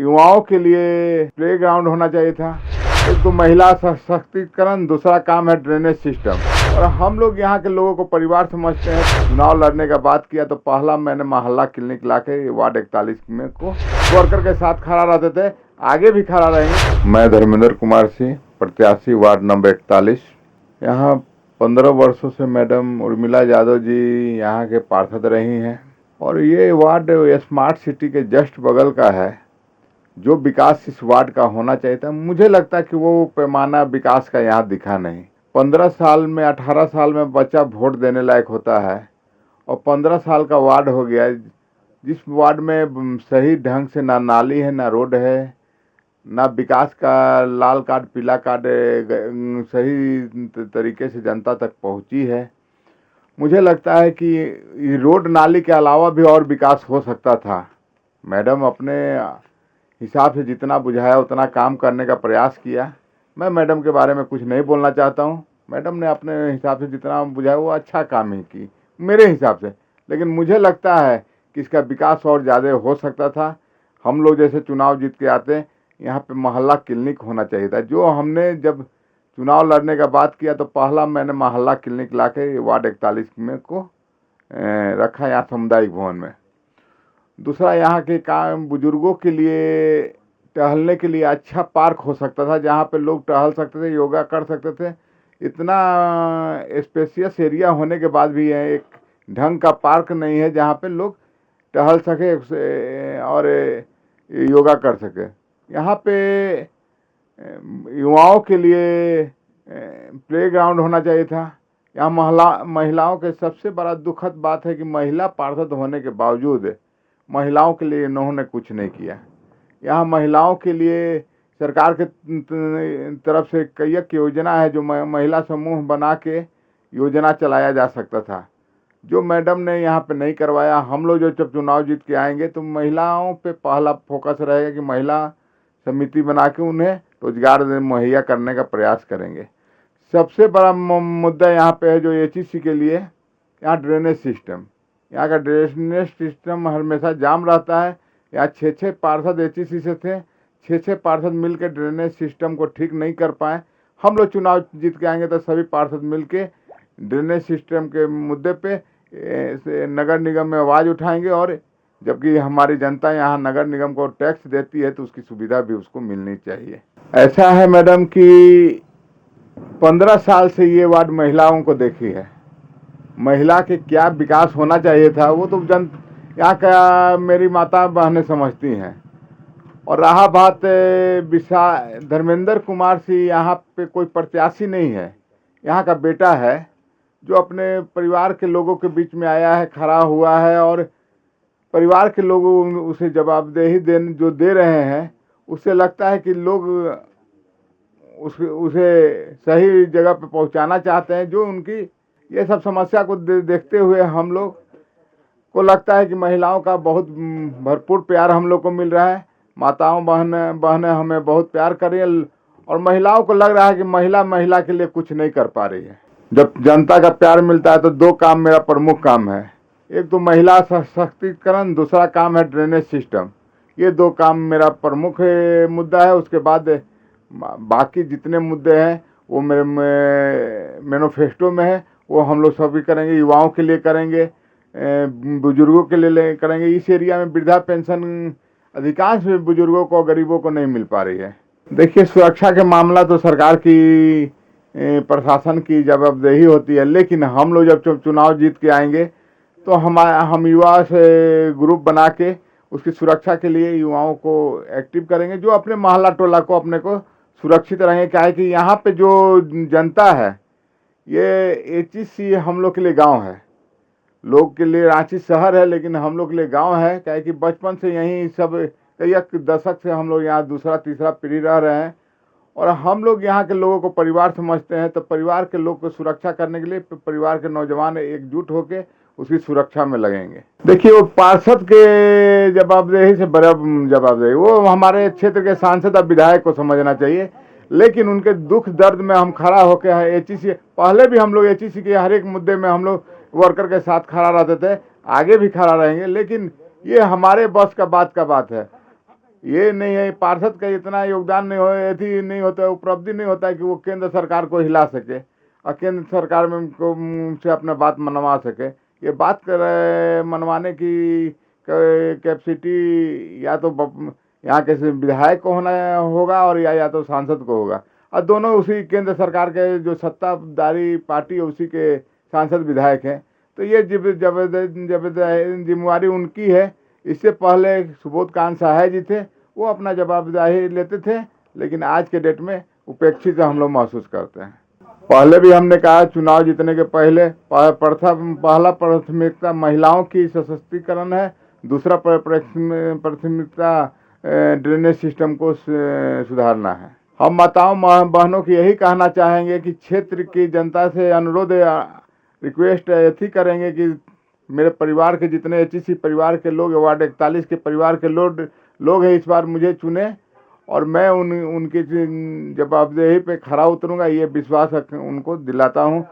युवाओं के लिए प्ले ग्राउंड होना चाहिए था। एक तो महिला सशक्तिकरण, दूसरा काम है ड्रेनेज सिस्टम। और हम लोग यहाँ के लोगों को परिवार समझते हैं। चुनाव लड़ने का बात किया तो पहला मैंने मोहल्ला क्लिनिक लाके वार्ड 41 में को वर्कर के साथ खड़ा रहते थे, आगे भी खड़ा रहेंगे। मैं धर्मेंद्र कुमार सिंह, प्रत्याशी वार्ड नंबर 41। यहाँ 15 वर्षों से मैडम उर्मिला यादव जी यहाँ के पार्षद रही हैं और ये वार्ड स्मार्ट सिटी के जस्ट बगल का है। जो विकास इस वार्ड का होना चाहिए था, मुझे लगता है कि वो पैमाना विकास का यहाँ दिखा नहीं। 15 साल में 18 साल में बच्चा वोट देने लायक होता है और 15 साल का वार्ड हो गया, जिस वार्ड में सही ढंग से ना नाली है, ना रोड है, ना विकास का लाल कार्ड पीला कार्ड सही तरीके से जनता तक पहुंची है। मुझे लगता है कि रोड नाली के अलावा भी और विकास हो सकता था। मैडम अपने हिसाब से जितना बुझाया उतना काम करने का प्रयास किया। मैं मैडम के बारे में कुछ नहीं बोलना चाहता हूँ। मैडम ने अपने हिसाब से जितना बुझाया वो अच्छा काम ही की मेरे हिसाब से, लेकिन मुझे लगता है कि इसका विकास और ज़्यादा हो सकता था। हम लोग जैसे चुनाव जीत के आते हैं, यहाँ पे मोहल्ला क्लिनिक होना चाहिए था। जो हमने जब चुनाव लड़ने का बात किया तो पहला मैंने मोहल्ला क्लिनिक लाके वार्ड 41 में को रखा यहाँ सामुदायिक भवन में। दूसरा, यहाँ के काम बुजुर्गों के लिए टहलने के लिए अच्छा पार्क हो सकता था, जहाँ पे लोग टहल सकते थे, योगा कर सकते थे। इतना स्पेशियस एरिया होने के बाद भी है एक ढंग का पार्क नहीं है जहाँ पे लोग टहल सके और योगा कर सके। यहाँ पे युवाओं के लिए प्ले ग्राउंड होना चाहिए था। यहाँ महिलाओं के सबसे बड़ा दुखद बात है कि महिला पार्षद होने के बावजूद महिलाओं के लिए इन्होंने कुछ नहीं किया। यहाँ महिलाओं के लिए सरकार के तरफ से कई एक योजना है जो महिला समूह बना के योजना चलाया जा सकता था, जो मैडम ने यहाँ पे नहीं करवाया। हम लोग जो जब चुनाव जीत के आएंगे तो महिलाओं पे पहला फोकस रहेगा कि महिला समिति बना के उन्हें रोजगार मुहैया करने का प्रयास करेंगे। सबसे बड़ा मुद्दा यहाँ पे है जो एचईसी के लिए, यहाँ ड्रेनेज सिस्टम। यहाँ का ड्रेनेज सिस्टम हमेशा जाम रहता है। यहाँ 6 पार्षद एचईसी से थे, 6 पार्षद मिलकर ड्रेनेज सिस्टम को ठीक नहीं कर पाए। हम लोग चुनाव जीत के आएंगे तो सभी पार्षद मिलके ड्रेनेज सिस्टम के मुद्दे पे नगर निगम में आवाज़ उठाएंगे। और जबकि हमारी जनता यहाँ नगर निगम को टैक्स देती है तो उसकी सुविधा भी उसको मिलनी चाहिए। ऐसा है मैडम कि 15 साल से ये वार्ड महिलाओं को देखी है। महिला के क्या विकास होना चाहिए था वो तो यहाँ का मेरी माता बहनें समझती हैं। और रहा बात धर्मेंद्र कुमार सिंह, यहाँ पे कोई प्रत्याशी नहीं है, यहाँ का बेटा है जो अपने परिवार के लोगों के बीच में आया है, खड़ा हुआ है और परिवार के लोग उसे जवाबदेही जो दे रहे हैं, उससे लगता है कि लोग उसे सही जगह पे पहुंचाना चाहते हैं। जो उनकी ये सब समस्या को देखते हुए हम लोग को लगता है कि महिलाओं का बहुत भरपूर प्यार हम लोग को मिल रहा है। माताओं बहनें हमें बहुत प्यार कर रही है और महिलाओं को लग रहा है कि महिला के लिए कुछ नहीं कर पा रही है। जब जनता का प्यार मिलता है तो दो काम मेरा प्रमुख काम है। एक तो महिला सशक्तिकरण, दूसरा काम है ड्रेनेज सिस्टम। ये दो काम मेरा प्रमुख मुद्दा है। उसके बाद बाकी जितने मुद्दे हैं वो मेरे मैनिफेस्टो में है, वो हम लोग सभी करेंगे। युवाओं के लिए करेंगे, बुजुर्गों के लिए करेंगे। इस एरिया में वृद्धा पेंशन अधिकांश बुजुर्गों को, गरीबों को नहीं मिल पा रही है। देखिए, सुरक्षा के मामला तो सरकार की प्रशासन की जवाबदेही होती है, लेकिन हम लोग जब चुनाव जीत के आएंगे तो हम युवा से ग्रुप बना के उसकी सुरक्षा के लिए युवाओं को एक्टिव करेंगे, जो अपने मोहल्ला टोला को अपने को सुरक्षित रहेंगे। क्या है कि यहाँ पे जो जनता है, ये एचईसी हम लोग के लिए गांव है। लोग के लिए रांची शहर है, लेकिन हम लोग के लिए गांव है। क्या है कि बचपन से यहीं सब कई दशक से हम लोग यहाँ दूसरा तीसरा पीढ़ी रह रहे हैं और हम लोग यहाँ के लोगों को परिवार समझते हैं। तो परिवार के लोग को सुरक्षा करने के लिए परिवार के नौजवान एकजुट होकर उसकी सुरक्षा में लगेंगे। देखिए, वो पार्षद के जवाबदेही से बड़ा जवाबदेही वो हमारे क्षेत्र के सांसद और विधायक को समझना चाहिए, लेकिन उनके दुख दर्द में हम खड़ा होकर एचईसी, पहले भी हम लोग एचईसी के हर एक मुद्दे में हम लोग वर्कर के साथ खड़ा रहते थे, आगे भी खड़ा रहेंगे। लेकिन ये हमारे बस का बात है। ये नहीं है, पार्षद का इतना योगदान नहीं हो, यदि नहीं होता, उपलब्धि नहीं होता है कि वो केंद्र सरकार को हिला सके और केंद्र सरकार में को से अपना बात मनवा सके। ये बात कर मनवाने की कैपेसिटी या तो यहाँ के विधायक को होना होगा और या तो सांसद को होगा, और दोनों उसी केंद्र सरकार के जो सत्ताधारी पार्टी है उसी के सांसद विधायक हैं। तो ये जिम्मेवारी उनकी है। इससे पहले सुबोध कांत सहाय जी थे, वो अपना जवाबदेही लेते थे, लेकिन आज के डेट में उपेक्षित हम लोग महसूस करते हैं। पहले भी हमने कहा चुनाव जीतने के पहले पहला प्राथमिकता महिलाओं की सशक्तिकरण है, दूसरा प्राथमिकता ड्रेनेज सिस्टम को सुधारना है। हम माताओं बहनों की यही कहना चाहेंगे कि क्षेत्र की जनता से अनुरोध रिक्वेस्ट ऐसी करेंगे कि मेरे परिवार के जितने एचईसी परिवार के लोग, वार्ड 41 के परिवार के लोग हैं, इस बार मुझे चुने और मैं उनकी जवाबदेही पे खरा उतरूंगा, ये विश्वास उनको दिलाता हूँ।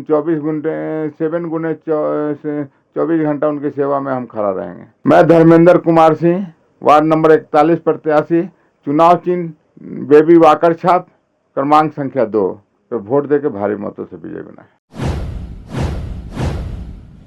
24 घंटा उनकी सेवा में हम खड़ा रहेंगे। मैं धर्मेंद्र कुमार सिंह, वार्ड नंबर 41 प्रत्याशी, चुनाव चिन्ह बेबी वाकर छाप, क्रमांक संख्या 2 पे वोट देके भारी मतों से विजय बनाए।